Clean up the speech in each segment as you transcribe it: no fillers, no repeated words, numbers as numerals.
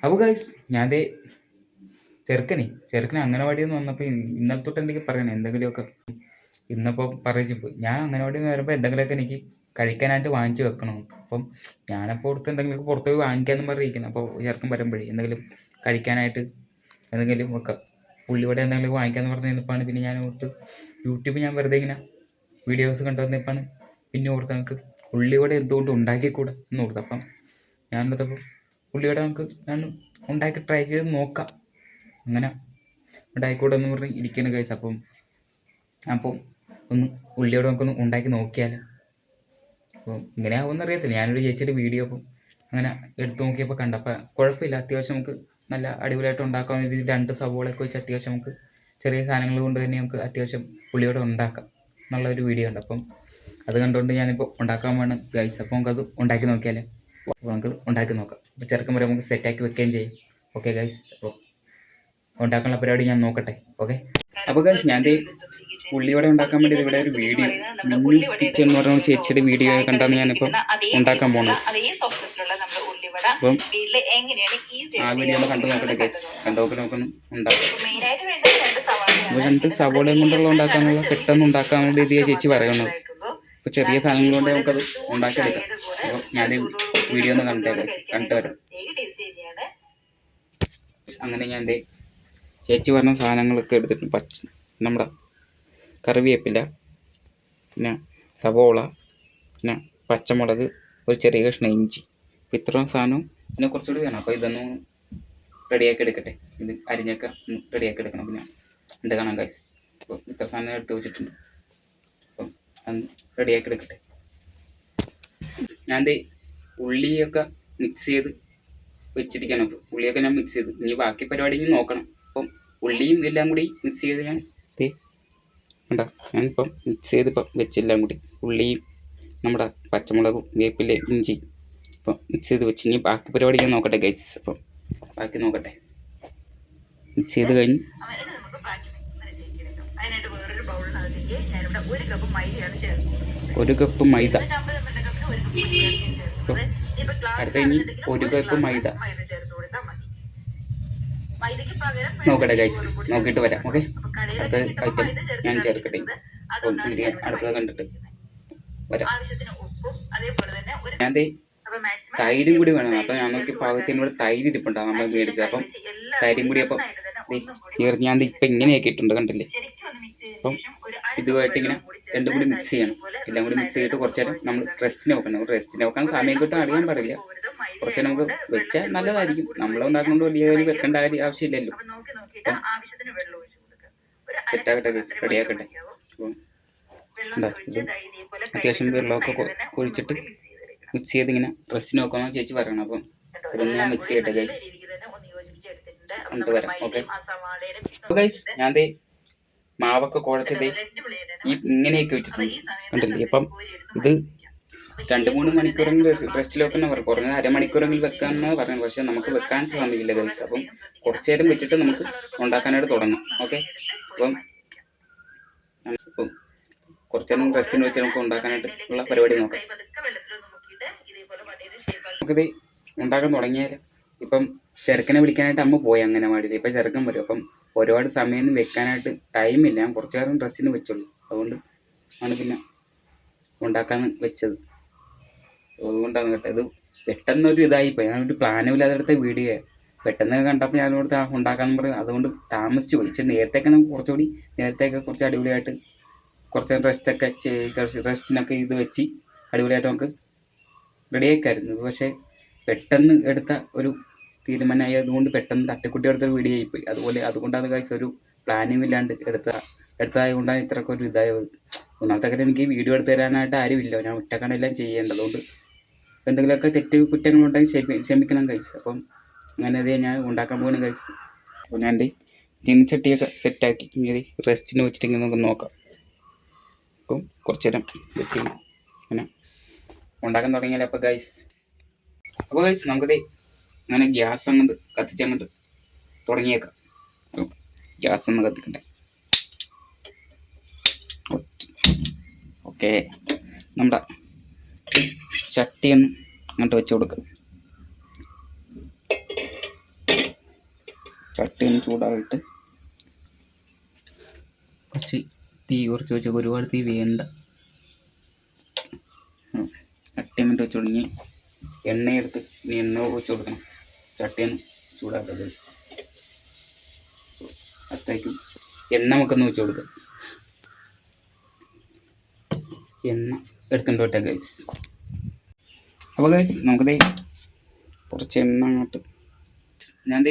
അപ്പോൾ ഗൈസ് ഞാൻ ദേ ചെറുക്കനെ അംഗനവാടിയിൽ നിന്ന് വന്നപ്പോൾ ഇന്നലെ തൊട്ട് എനിക്ക് പറയണം എന്തെങ്കിലുമൊക്കെ. ഇന്നിപ്പോൾ പറയിച്ചു പോയി. ഞാൻ അംഗനവാടിയിൽ നിന്ന് വരുമ്പോൾ എന്തെങ്കിലുമൊക്കെ എനിക്ക് കഴിക്കാനായിട്ട് വാങ്ങിച്ച് വെക്കണം. അപ്പം ഞാനപ്പോൾ ഓർത്ത് എന്തെങ്കിലുമൊക്കെ പുറത്ത് പോയി വാങ്ങിക്കാമെന്ന് പറഞ്ഞിരിക്കുന്നത്. അപ്പോൾ ചെറുക്കൻ വരുമ്പോഴേ എന്തെങ്കിലും കഴിക്കാനായിട്ട് എന്തെങ്കിലും വെക്കാം. ഉള്ളിവട എന്തെങ്കിലും വാങ്ങിക്കാമെന്ന് പറഞ്ഞ് നിന്നപ്പോഴാണ് പിന്നെ ഞാൻ ഓർത്ത് യൂട്യൂബ് ഞാൻ വെറുതെ ഇങ്ങനെ വീഡിയോസ് കണ്ടു വന്നപ്പോഴാണ് പിന്നെ ഓർത്ത് നമുക്ക് ഉള്ളിവട എന്തുകൊണ്ട് ഉണ്ടാക്കിക്കൂടാ എന്ന് ഓർത്ത്. അപ്പം ഞാനെടുത്തപ്പോൾ ഉള്ളിവട ഞാൻ ഉണ്ടാക്കി ട്രൈ ചെയ്ത് നോക്കാം, അങ്ങനെ ഉണ്ടാക്കിക്കൂടെ എന്ന് പറഞ്ഞ് ഇരിക്കുന്ന കഴിച്ച്. അപ്പോൾ ഒന്ന് ഉള്ളിയോടെ നമുക്കൊന്ന് ഉണ്ടാക്കി നോക്കിയാലോ. അപ്പോൾ ഇങ്ങനെ ആവുമെന്ന് അറിയത്തില്ല. ഞാനൊരു ചേച്ചിയുടെ വീഡിയോ അപ്പം അങ്ങനെ എടുത്ത് നോക്കിയപ്പോൾ കണ്ടപ്പോൾ കുഴപ്പമില്ല, അത്യാവശ്യം നമുക്ക് നല്ല അടിപൊളിയായിട്ട് ഉണ്ടാക്കാവുന്ന രീതിയിൽ 2 സവോളയൊക്കെ വെച്ച് അത്യാവശ്യം നമുക്ക് ചെറിയ സാധനങ്ങൾ കൊണ്ട് തന്നെ നമുക്ക് അത്യാവശ്യം ഉള്ളിയോടെ ഉണ്ടാക്കാം എന്നുള്ളൊരു വീഡിയോ ഉണ്ട്. അപ്പം അത് കണ്ടുകൊണ്ട് ഞാനിപ്പോൾ ഉണ്ടാക്കാൻ വേണം ഗൈസ്. അപ്പോൾ നമുക്കത് ഉണ്ടാക്കി നോക്കിയാലേ. അപ്പോൾ നമുക്ക് ഉണ്ടാക്കി നോക്കാം. അപ്പോൾ ചെറുക്കം വരെ നമുക്ക് സെറ്റാക്കി വെക്കുകയും ചെയ്യും. ഓക്കെ ഗൈസ്, അപ്പോൾ ഉണ്ടാക്കാനുള്ള പരിപാടി ഞാൻ നോക്കട്ടെ. ഓക്കെ, അപ്പോൾ ഗൈസ് ഞാൻ ഉള്ളിവട ഉണ്ടാക്കാൻ വേണ്ടി ഇവിടെ ഒരു വീഡിയോ മിന്നൂസ് കിച്ചൺ എന്ന് പറഞ്ഞ ചേച്ചിയുടെ വീഡിയോ കണ്ടാണ് ഞാനിപ്പോൾ ഉണ്ടാക്കാൻ പോകുന്നത്. അപ്പം ആ വീഡിയോ ഒന്ന് കണ്ടു നോക്കട്ടെ ഗൈസ്. നോക്കുന്നു ഉണ്ടാക്കാം. അപ്പോൾ 2 സവോളയും കൊണ്ടുള്ള ഉണ്ടാക്കാനുള്ള പെട്ടെന്ന് ഉണ്ടാക്കാനുള്ള രീതിയാണ് ചേച്ചി പറയുന്നത്. അപ്പോൾ ചെറിയ സാധനങ്ങൾ കൊണ്ട് നമുക്കത് ഉണ്ടാക്കിയെടുക്കാം. അപ്പോൾ ഞാൻ വീഡിയോ ഒന്ന് കണ്ടു വരാം. അങ്ങനെ ഞാൻ ചേച്ചി പറഞ്ഞ സാധനങ്ങളൊക്കെ എടുത്തിട്ട് നമ്മുടെ കറിവേപ്പില, പിന്നെ സവോള, പിന്നെ പച്ചമുളക്, ഒരു ചെറിയ കഷ്ണം ഇഞ്ചി, അപ്പോൾ ഇത്രയും സാധനവും പിന്നെ കുറച്ചുകൂടി വേണം. അപ്പോൾ ഇതൊന്ന് റെഡിയാക്കി എടുക്കട്ടെ. ഇത് അരിഞ്ഞൊക്കെ ഒന്ന് റെഡിയാക്കി എടുക്കണം. പിന്നെ ഉണ്ട് കാണാം ഗൈസ്. അപ്പോൾ ഇത്ര സാധനം എടുത്ത് വെച്ചിട്ടുണ്ട്. അപ്പം അന്ന് റെഡിയാക്കി എടുക്കട്ടെ. ഞാൻ ഉള്ളിയൊക്കെ മിക്സ് ചെയ്ത് വെച്ചിരിക്കണം. അപ്പോൾ ഉള്ളിയൊക്കെ ഞാൻ മിക്സ് ചെയ്ത് ഇനി ബാക്കി പരിപാടി ഇനി നോക്കണം. അപ്പം ഉള്ളിയും എല്ലാം കൂടി മിക്സ് ചെയ്ത് ഞാൻ ഉണ്ടോ ഞാനിപ്പം മിക്സ് ചെയ്ത് ഇപ്പം വെച്ചെല്ലാം കൂടി ഉള്ളിയും നമ്മുടെ പച്ചമുളകും വേപ്പിലയും ഇഞ്ചി ഇപ്പം മിക്സ് ചെയ്ത് വെച്ച് ഇനി ബാക്കി പരിപാടി ഞാൻ നോക്കട്ടെ ഗൈസ്. അപ്പം ബാക്കി നോക്കട്ടെ. മിക്സ് ചെയ്ത് കഴിഞ്ഞ് ഒരു കപ്പ് മൈദ. അടുത്ത ഇനി 1 കപ്പ് മൈദ നോക്കട്ടെ ഗൈസ്, നോക്കിയിട്ട് വരാം. ഓക്കെ, അടുത്ത ഐറ്റം ഞാൻ ചേർക്കട്ടെ. അപ്പം വീഡിയോ അടുത്തത് കണ്ടിട്ട് വരാം. ഞാൻ തൈരും കൂടി വേണം. അപ്പം ഞാൻ നോക്കി പാകത്തിന് ഇവിടെ തൈര് ഇരിപ്പുണ്ടാകും നമ്മൾ മേടിച്ചത്. അപ്പം തൈരും കൂടി അപ്പം ചേർത്ത് ഞാൻ ഇപ്പം ഇങ്ങനെയൊക്കെ ഇട്ടുണ്ട്, കണ്ടില്ലേ. അപ്പം ഇതുമായിട്ട് ഇങ്ങനെ രണ്ടും കൂടി മിക്സ് ചെയ്യണം. എല്ലാം കൂടി മിക്സ് ചെയ്തിട്ട് കുറച്ച് നേരം നമ്മൾ റെസ്റ്റിന് വെക്കണം. റെസ്റ്റിന് വെക്കാൻ സമയം കിട്ടും അറിയാൻ പാടില്ല. കുറച്ച് നമുക്ക് വെച്ചാൽ നല്ലതായിരിക്കും. നമ്മളുണ്ടാക്കുമ്പോൾ വലിയ വെക്കേണ്ട ആവശ്യമില്ലല്ലോ. അപ്പം സെറ്റാക്കട്ടെ, റെഡിയാക്കട്ടെ. അപ്പം ഇത് അത്യാവശ്യം വെള്ളമൊക്കെ ഒഴിച്ചിട്ട് മിക്സ് ചെയ്ത് ഇങ്ങനെ റെസ്റ്റിന് വെക്കാമെന്ന് ചേച്ചി പറയണം. അപ്പം ഇതൊന്ന് ഞാൻ മിക്സ് ചെയ്യട്ടെ ഗൈസ്, കൊണ്ടുവരാം. ഓക്കെ, അപ്പോൾ ഗൈസ് ഞാൻ മാവൊക്കെ കുഴച്ചത് ഇങ്ങനെയൊക്കെ വെച്ചിട്ടുണ്ട്, കണ്ടില്ലേ. അപ്പം ഇത് 2-3 മണിക്കൂറെങ്കിലും റെസ്റ്റിൽ വെക്കുന്ന പറയും. കുറഞ്ഞത് അരമണിക്കൂറെങ്കിലും വെക്കാമെന്നാണ് പറയുന്നത്. പക്ഷെ നമുക്ക് വെക്കാൻ സമയമില്ല ഗൈസ്. അപ്പം കുറച്ച് നേരം വെച്ചിട്ട് നമുക്ക് ഉണ്ടാക്കാനായിട്ട് തുടങ്ങാം. ഓക്കെ, അപ്പം കുറച്ച് നേരം റെസ്റ്റിന് വെച്ച് നമുക്ക് ഉണ്ടാക്കാനായിട്ട് ഉള്ള പരിപാടി നോക്കാം. നമുക്കിത് ഉണ്ടാക്കാൻ തുടങ്ങിയാൽ ഇപ്പം ചെറുക്കനെ വിളിക്കാനായിട്ട് അമ്മ പോയി അംഗനവാടിയിൽ. ഇപ്പം ചെറുക്കൻ വരും. അപ്പം ഒരുപാട് സമയമൊന്നും വെക്കാനായിട്ട് ടൈമില്ല. ഞാൻ കുറച്ച് നേരം ഡ്രസ്സിന് വെച്ചുള്ളൂ. അതുകൊണ്ട് ആണ് പിന്നെ ഉണ്ടാക്കാൻ വെച്ചത്. അതുകൊണ്ടാണ് കേട്ടോ. ഇത് പെട്ടെന്നൊരു ഇതായിപ്പോയി. ഞാനൊരു പ്ലാനും ഇല്ലാതെ എടുത്ത വീഡിയോ പെട്ടെന്ന് കണ്ടപ്പോൾ ഞാനോട് ഉണ്ടാക്കാമെന്ന് പറയും. അതുകൊണ്ട് താമസിച്ച് പോയി. നേരത്തെയൊക്കെ നമുക്ക് കുറച്ച് അടിപൊളിയായിട്ട് കുറച്ച് റെസ്റ്റിനൊക്കെ ഇത് വെച്ച് അടിപൊളിയായിട്ട് നമുക്ക് റെഡിയാക്കായിരുന്നു. പക്ഷേ പെട്ടെന്ന് എടുത്ത ഒരു തീരുമാനമായി. അതുകൊണ്ട് പെട്ടെന്ന് തട്ടിക്കുട്ടി എടുത്തൊരു വീഡിയോ ആയിപ്പോയി. അതുകൊണ്ടാണ് ഗൈസ് ഒരു പ്ലാനിങ് ഇല്ലാണ്ട് എടുത്തതായതുകൊണ്ടാണ് ഇത്രയൊക്കെ ഒരു ഇതായത്. ഒന്നാമത്തെ കാര്യം എനിക്ക് വീഡിയോ എടുത്ത് തരാനായിട്ട് ആരുമില്ല. ഞാൻ ഒറ്റക്കാണ് എല്ലാം ചെയ്യേണ്ടത്. അതുകൊണ്ട് എന്തെങ്കിലുമൊക്കെ തെറ്റ് കുറ്റങ്ങളുണ്ടെങ്കിൽ ക്ഷമിക്കണം ഗൈസ്. അപ്പം അങ്ങനെ ഞാൻ ഉണ്ടാക്കാൻ പോകുന്ന ഗൈസ്. അപ്പോൾ ഞാൻ ചീനിച്ചട്ടിയൊക്കെ സെറ്റാക്കി ഇങ്ങനെ റെസ്റ്റിന് വെച്ചിട്ട് ഇങ്ങനെ നമുക്ക് നോക്കാം. അപ്പം കുറച്ച് നേരം വെച്ച് അങ്ങനെ ഉണ്ടാക്കാൻ തുടങ്ങിയാലോ. അപ്പോൾ ഗൈസ് നമുക്കത് അങ്ങനെ ഗ്യാസ് അങ്ങോട്ട് കത്തിച്ചങ്ങോട്ട് തുടങ്ങിയേക്കാം. ഗ്യാസ് ഒന്ന് കത്തിക്കണ്ടേ. ഓക്കെ, നമ്മുടെ ചട്ടിയൊന്ന് അങ്ങോട്ട് വെച്ച് കൊടുക്കാം. ചട്ടി ഒന്ന് ചൂടായിട്ട് കുറച്ച് തീ കുറച്ച് വെച്ചാൽ ഒരുപാട് തീ വേണ്ട. ചട്ടി എന്നിട്ട് വെച്ച് തുടങ്ങി എണ്ണയെടുത്ത് ഇനി എണ്ണ ഒഴിച്ച് കൊടുക്കണം. ചട്ടിയൊന്ന് ചൂടാക്കത് അത്തേക്കും എണ്ണ നമുക്കൊന്ന് ഒഴിച്ച് കൊടുക്കാം. എണ്ണ എടുത്തുകൊണ്ട് വിട്ടെ ഗൈസ്. അപ്പോൾ ഗൈസ് നമുക്കത് കുറച്ച് എണ്ണ അങ്ങോട്ട് ഞാൻ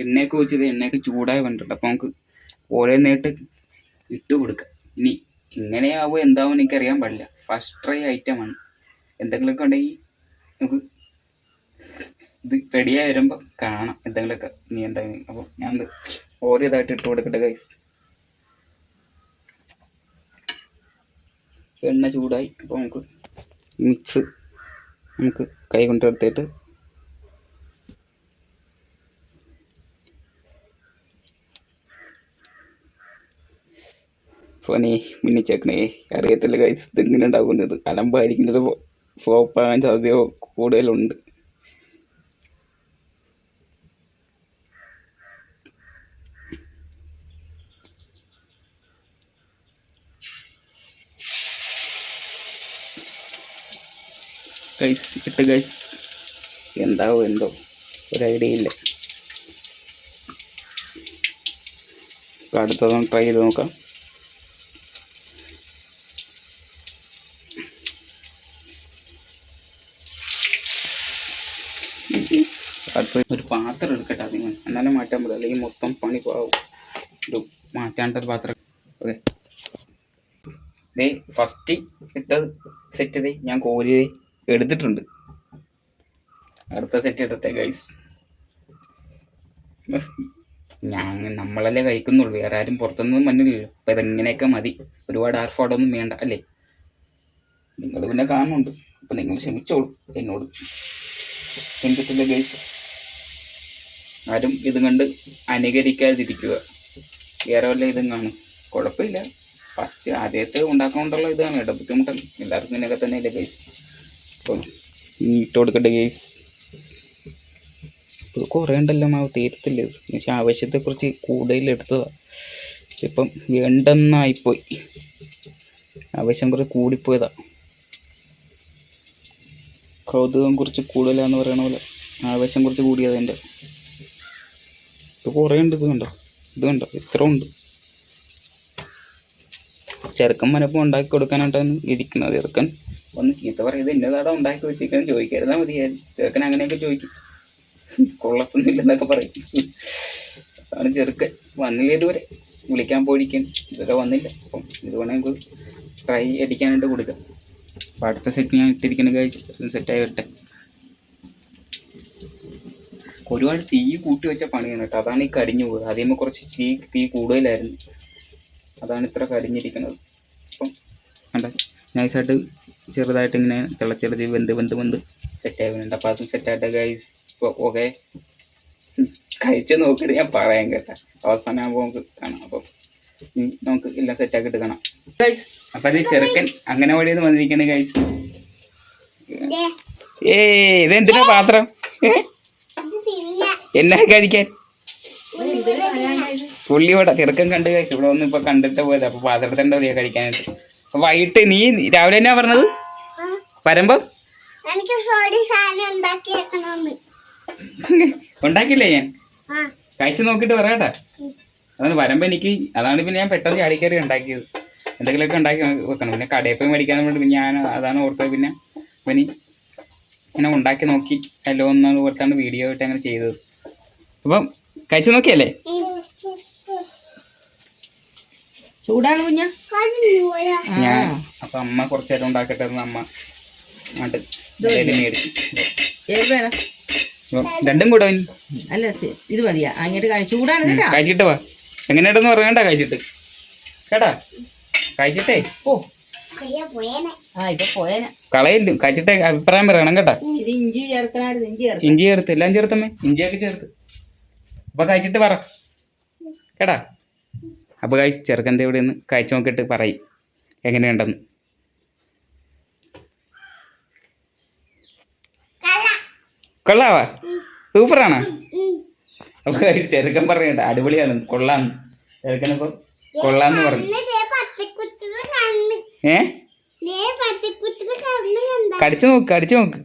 എണ്ണയൊക്കെ ഒഴിച്ചത് എണ്ണയൊക്കെ ചൂടായി വന്നിട്ടുണ്ട്. അപ്പോൾ നമുക്ക് ഓരോന്നായിട്ട് ഇട്ട് കൊടുക്കാം. ഇനി ഇങ്ങനെയാവുമോ എന്താവും എനിക്കറിയാൻ പാടില്ല. ഫസ്റ്റ് ട്രൈ ഐറ്റമാണ്. എന്തെങ്കിലുമൊക്കെ ഉണ്ടെങ്കിൽ നമുക്ക് ഇത് റെഡിയായി വരുമ്പോൾ കാണാം എന്തെങ്കിലുമൊക്കെ ഇനി എന്തായാലും. അപ്പോൾ ഞാൻ ഓരോ ഇതായിട്ട് ഇട്ട് കൊടുക്കട്ടെ ഗൈസ്. എണ്ണ ചൂടായി. അപ്പോൾ നമുക്ക് മിക്സ് നമുക്ക് കൈ കൊണ്ടെടുത്തിട്ട് ഫോനെ മിന്നിച്ചേക്കണേ. അറിയത്തില്ല ഗൈസ് ഇതിങ്ങനെ ഉണ്ടാകുന്നത്. അലമ്പായിരിക്കുന്നത് ഫ്ലോപ്പാകാൻ സാധ്യത കൂടുതലുണ്ട്. ഗൈസ് ഇട്ട് ഗൈസ് എന്താവോ എന്തോ ഒരു ഐഡിയ ഇല്ല. അടുത്തതൊന്ന് ട്രൈ ചെയ്ത് നോക്കാം. അടുത്ത് ഒരു പാത്രം എടുക്കട്ടെ അതിന് എന്നാലും മാറ്റാൻ പറ്റില്ല, അല്ലെങ്കിൽ മൊത്തം പണി പോവും. ഒരു മാറ്റാണ്ടൊരു പാത്രം. ഓക്കെ ദേ ഫസ്റ്റ് ഇട്ടത് സെറ്റ് ചെയ്ത് ഞാൻ കോരി എടുത്തിട്ടുണ്ട്. അടുത്ത സെറ്റ് എടുത്തേ ഗൈസ്. നമ്മളല്ലേ കഴിക്കുന്നുള്ളൂ, വേറെ ആരും പുറത്തൊന്നും മഞ്ഞില്ലല്ലോ. അപ്പം ഇതെങ്ങനെയൊക്കെ മതി, ഒരുപാട് ആർഫോടൊന്നും വേണ്ട അല്ലേ. നിങ്ങൾ പിന്നെ കാണുന്നുണ്ട്, അപ്പം നിങ്ങൾ ക്ഷമിച്ചോളൂ എന്നോട്. എന്തിട്ടില്ല ഗൈസ്, ആരും ഇതും കണ്ട് അനുകരിക്കാതിരിക്കുക. വേറെ വല്ല ഇതും കാണും കുഴപ്പമില്ല. ഫസ്റ്റ് ആദ്യത്തെ ഉണ്ടാക്കാനുള്ള ഇതാണ് കേട്ടോ, ബുദ്ധിമുട്ടല്ല. എല്ലാവർക്കും ഇതിനൊക്കെ തന്നെ ഇല്ല ഗൈസ്. അപ്പം ഇട്ട് കൊടുക്കട്ടെ ഗൈസ്. ഇത് കുറേ ഉണ്ടല്ലോ മാവ്, തീരത്തില്ല. പക്ഷെ ആവശ്യത്തെക്കുറിച്ച് കൂടുതൽ എടുത്തതാണ്. ഇപ്പം വേണ്ടെന്നായിപ്പോയി, ആവശ്യം കുറച്ച് കൂടിപ്പോയതാണ്. കൗതുകം കുറച്ച് കൂടുതലാന്ന് പറയണ പോലെ ആവശ്യം കുറച്ച് കൂടിയത് എൻ്റെ. ഇത് കുറേ ഉണ്ട്. ഇത് കണ്ടോ ഇത്ര ഉണ്ട്. ചെറുക്കൻ മനപ്പം ഉണ്ടാക്കി കൊടുക്കാനായിട്ടാണ് ഇരിക്കുന്നത്. ചെറുക്കൻ ഒന്ന് ചീത്ത പറയുന്നത് എന്നതാടാ ഉണ്ടാക്കി വെച്ചിരിക്കണം ചോദിക്കരുതാ മതിയായിരുന്നു. ചെറുക്കൻ അങ്ങനെയൊക്കെ ചോദിക്കും, കൊള്ളത്തൊന്നുമില്ലെന്നൊക്കെ പറയും. അതാണ് ചെറുക്കൻ. വന്നില്ല ഇതുവരെ, വിളിക്കാൻ പോയിരിക്കാൻ ഇതുവരെ വന്നില്ല. അപ്പം ഇതുകൊണ്ട് നമുക്ക് ട്രൈ അടിക്കാനായിട്ട് കൊടുക്കാം. അപ്പം അടുത്ത സെറ്റ് ഞാൻ ഇട്ടിരിക്കുന്ന കഴിച്ച് സെറ്റായി വരട്ടെ. ഒരുപാട് തീ കൂട്ടി വെച്ച പണിയാണ് കേട്ടോ, അതാണ് ഈ കരിഞ്ഞു പോകുന്നത്. ആദ്യമേ കുറച്ച് തീ കൂടുതലായിരുന്നു, അതാണ് ഇത്ര കരിഞ്ഞിരിക്കുന്നത്. അപ്പം കണ്ട നൈസായിട്ട് ചെറുതായിട്ട് ഇങ്ങനെ തിളച്ചെടുത്ത് വെന്ത് സെറ്റായി വരുന്നുണ്ട്. അപ്പോൾ അതും സെറ്റായിട്ട് ഗൈസ്. ഇപ്പോൾ ഓക്കെ കഴിച്ച് നോക്കിയിട്ട് ഞാൻ പറയാൻ കേട്ടോ, അവസാനം ആകുമ്പോൾ നമുക്ക് കാണാം. അപ്പം നമുക്ക് എല്ലാം സെറ്റാക്കിയിട്ട് കാണാം ഗൈസ്. അപ്പം അത് ചെറുക്കൻ അങ്ങനെ വഴിയെന്ന് വന്നിരിക്കണേ ഗൈസ്. ഇതെന്തിനാ പാത്രം എന്നാ കഴിക്കാൻ? പുള്ളി ഇവിടെ ചെറുക്കൻ കണ്ട് കഴിച്ചു. ഇവിടെ ഒന്നും ഇപ്പൊ കണ്ടിട്ട് പോയത്. അപ്പൊ പാത്രത്തിന്റെ വഴിയാ കഴിക്കാനായിട്ട്. അപ്പൊ വൈകിട്ട് നീ രാവിലെ എന്നാ പറഞ്ഞത് വരുമ്പം? ഉണ്ടാക്കില്ലേ ഞാൻ കഴിച്ചു നോക്കിട്ട് പറയാട്ടാ. അതാണ് വരുമ്പോ എനിക്ക്, അതാണ് പിന്നെ ഞാൻ പെട്ടെന്ന് ചാടിക്കറി ഉണ്ടാക്കിയത്. എന്തെങ്കിലുമൊക്കെ ഉണ്ടാക്കി വെക്കണം. പിന്നെ കടയിൽ പോയി മേടിക്കാൻ വേണ്ടി ഞാൻ അതാണ് ഓർത്തത്. പിന്നെ ഇവന് ഇങ്ങനെ ഉണ്ടാക്കി നോക്കി എല്ലോ ഒന്ന് ഓർത്താണ് വീഡിയോ ആയിട്ട് അങ്ങനെ ചെയ്തത്. അപ്പം കഴിച്ചു നോക്കിയല്ലേ? ചൂടാണ് കുഞ്ഞ. ഞാൻ അപ്പൊ അമ്മ കുറച്ചു നേരം ഉണ്ടാക്കട്ടെ. അമ്മ അങ്ങോട്ട് മേടിച്ചു. രണ്ടും കൂടെ അല്ല ഇത് മതിയാ അങ്ങോട്ട് ചൂടാണ് കേട്ടാ. കഴിച്ചിട്ട് വാ. എങ്ങനെയാണെന്ന് പറയണ്ട കഴിച്ചിട്ട് കേട്ടാ. കഴിച്ചിട്ടേ ഓ ഇപ്പൊ പോയേനെ കളയില്ല. കഴിച്ചിട്ടേ അഭിപ്രായം പറയണം കേട്ടാ. ഇഞ്ചി ചേർക്കണായിരുന്നു. ഇഞ്ചി ചേർത്ത് എല്ലാം ചേർത്തമ്മേ, ഇഞ്ചിയൊക്കെ ചേർത്ത്. അപ്പൊ കഴിച്ചിട്ട് പറ കേട്ടാ. അപ്പോൾ കഴിച്ച് ചെറുക്കൻ്റെ ഇവിടെ നിന്ന് കഴിച്ചു നോക്കിയിട്ട് പറയും എങ്ങനെയുണ്ടെന്ന്. കൊള്ളാവാ? സൂപ്പറാണോ? അപ്പോൾ ചെറുക്കൻ പറയണ്ട അടിപൊളിയാണ് കൊള്ളാന്ന് ചെറുക്കനിപ്പോൾ കൊള്ളാന്ന് പറഞ്ഞു. കടിച്ചു നോക്ക്.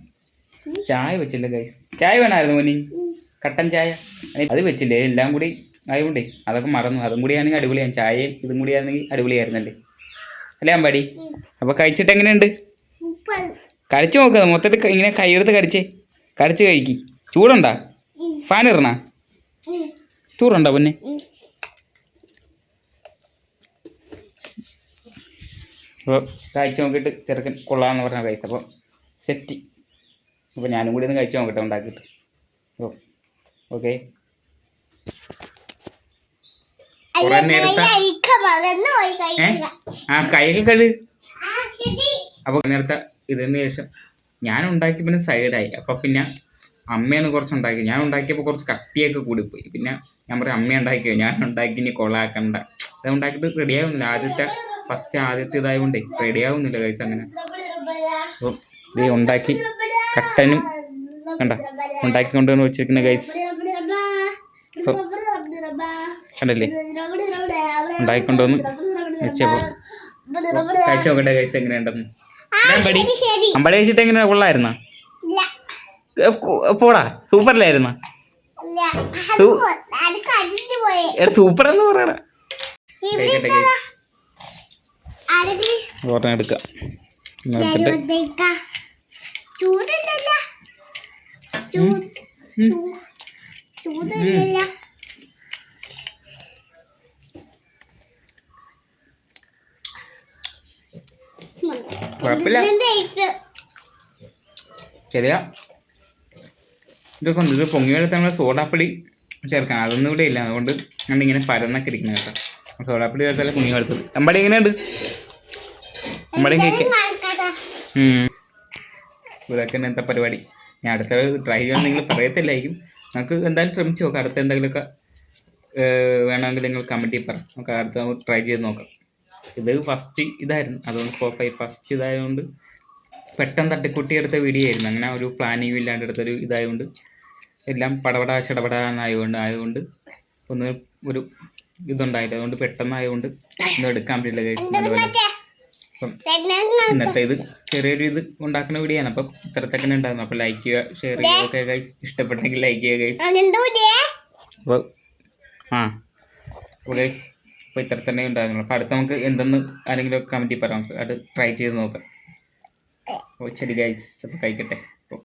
ചായ വെച്ചില്ല ഗൈസ്. ചായ വേണമായിരുന്നു മോനി, കട്ടൻ ചായ അത് വെച്ചില്ലേ. എല്ലാം കൂടി ആയതുകൊണ്ടേ അതൊക്കെ മറന്നു. അതും കൂടിയാണെങ്കിൽ അടിപൊളിയാണ്. ചായയും ഇതും കൂടിയാണെങ്കിൽ അടിപൊളിയായിരുന്നല്ലേ അല്ലേ അമ്പാടി? അപ്പോൾ കഴിച്ചിട്ട് എങ്ങനെയുണ്ട്? കഴിച്ചു നോക്കുക. മൊത്തത്തിൽ ഇങ്ങനെ കൈയെടുത്ത് കടിച്ച് കഴിക്കി. ചൂടുണ്ടാ? ഫാൻ ഇറണാ? ചൂടുണ്ടോ പിന്നെ? അപ്പോൾ കഴിച്ച് നോക്കിയിട്ട് ചെറുക്കൻ കൊള്ളാമെന്ന് പറഞ്ഞാൽ കഴിച്ചു. അപ്പോൾ സെറ്റ്. അപ്പോൾ ഞാനും കൂടി ഒന്ന് കഴിച്ച് നോക്കട്ടെ ഉണ്ടാക്കിയിട്ട്. അപ്പോൾ ഓക്കെ. കുറേ നേരത്തെ കൈയൊക്കെ കഴി. അപ്പോൾ നേരത്തെ ഇതിന് ശേഷം ഞാൻ ഉണ്ടാക്കി പിന്നെ സൈഡായി. അപ്പോൾ പിന്നെ അമ്മയാണ് കുറച്ച് ഉണ്ടാക്കി. ഞാൻ ഉണ്ടാക്കിയപ്പോൾ കുറച്ച് കട്ടിയൊക്കെ കൂടിപ്പോയി. പിന്നെ ഞാൻ പറയും അമ്മ ഉണ്ടാക്കിയോ, ഞാൻ ഉണ്ടാക്കി ഇനി കൊളാക്കണ്ട. അത് ഉണ്ടാക്കിയിട്ട് റെഡി ആവുന്നില്ല. ആദ്യത്തെ ഇതായതുകൊണ്ടേ റെഡി ആവുന്നില്ല കഴിച്ച് അങ്ങനെ. അപ്പം ഇത് ഉണ്ടാക്കി കട്ടനും കണ്ട ഉണ്ടാക്കി കൊണ്ടുവന്ന് വെച്ചിരിക്കുന്ന ഗൈസ്. അപ്പോൾ കണ്ടല്ലേ ഉണ്ടാക്കിക്കൊണ്ടുവന്ന് വെച്ചപ്പോൾ കഴിച്ച് നോക്കട്ടെ ഗൈസ് എങ്ങനെയുണ്ടെന്ന്. അമ്പടി കഴിച്ചിട്ട് എങ്ങനെയാ? കൊള്ളായിരുന്ന? പോടാ സൂപ്പറല്ലായിരുന്ന? സൂപ്പർ എന്ന് പറയണ. കഴിക്കട്ടെ ഗൈസ്. ഓർമ്മ എടുക്കാം നോക്കിട്ട്. കുഴപ്പമില്ല. ശരിയാ. ഇതൊക്കെ ഉണ്ട്. ഇത് പൊങ്ങി വെള്ളത്തിൽ നമ്മൾ സോഡാപ്പൊടി ചേർക്കണം. അതൊന്നും ഇവിടെ ഇല്ല. അതുകൊണ്ട് ഇങ്ങനെ പരന്നൊക്കെ ഇരിക്കണം കേട്ടോ. സോഡാപ്പൊടി ചേർത്താലേ പൊങ്ങി വെള്ളത്തിൽ. അമ്പടി എങ്ങനെയുണ്ട്? അമ്പടി കേക്ക്. ഇതൊക്കെ ഇന്നത്തെ പരിപാടി. ഞാൻ അടുത്ത ട്രൈ ചെയ്യാൻ നിങ്ങൾ പറയത്തില്ലായിരിക്കും. നമുക്ക് എന്തായാലും ശ്രമിച്ച് നോക്കാം. അടുത്ത എന്തെങ്കിലുമൊക്കെ വേണമെങ്കിൽ നിങ്ങൾ കമൻറ്റിൽ പറ. നമുക്ക് അടുത്ത ട്രൈ ചെയ്ത് നോക്കാം. ഇത് ഫസ്റ്റ് ഇതായിരുന്നു. അതുകൊണ്ട് ഫസ്റ്റ് ഇതായതുകൊണ്ട് പെട്ടെന്ന് തട്ടിക്കുട്ടി എടുത്ത വീഡിയോ ആയിരുന്നു. അങ്ങനെ ഒരു പ്ലാനിങ്ങും ഇല്ലാണ്ട് എടുത്തൊരു ഇതായതുകൊണ്ട് എല്ലാം ചടപടാന്നായതുകൊണ്ട് ഒന്ന് ഒരു ഇതുണ്ടായില്ല. അതുകൊണ്ട് പെട്ടെന്നായതുകൊണ്ട് ഒന്നും എടുക്കാൻ പറ്റില്ല ഗൈസ്. അപ്പം ഇന്നത്തെ ഇത് ചെറിയൊരു ഇത് ഉണ്ടാക്കുന്ന വീഡിയോ ആണ്. അപ്പം ഇത്രത്തൊക്കെ ഉണ്ടായിരുന്നു. അപ്പോൾ ലൈക്ക് ചെയ്യുക, ഷെയർ ചെയ്യുക. ഓക്കെ ഗൈസ്, ഇഷ്ടപ്പെട്ടെങ്കിൽ ലൈക്ക് ചെയ്യുക ഗൈസ്. അപ്പോൾ അപ്പോൾ ഗൈസ് അപ്പോൾ ഇത്ര തന്നെ ഉണ്ടായിരുന്നു. അപ്പോൾ അടുത്ത് നമുക്ക് എന്തെന്ന് ആരെങ്കിലും കമൻറ്റിൽ പറയാം. നമുക്ക് അത് ട്രൈ ചെയ്ത് നോക്കാം. ഓ ശരി ഗൈസ്, അപ്പോൾ കഴിക്കട്ടെ.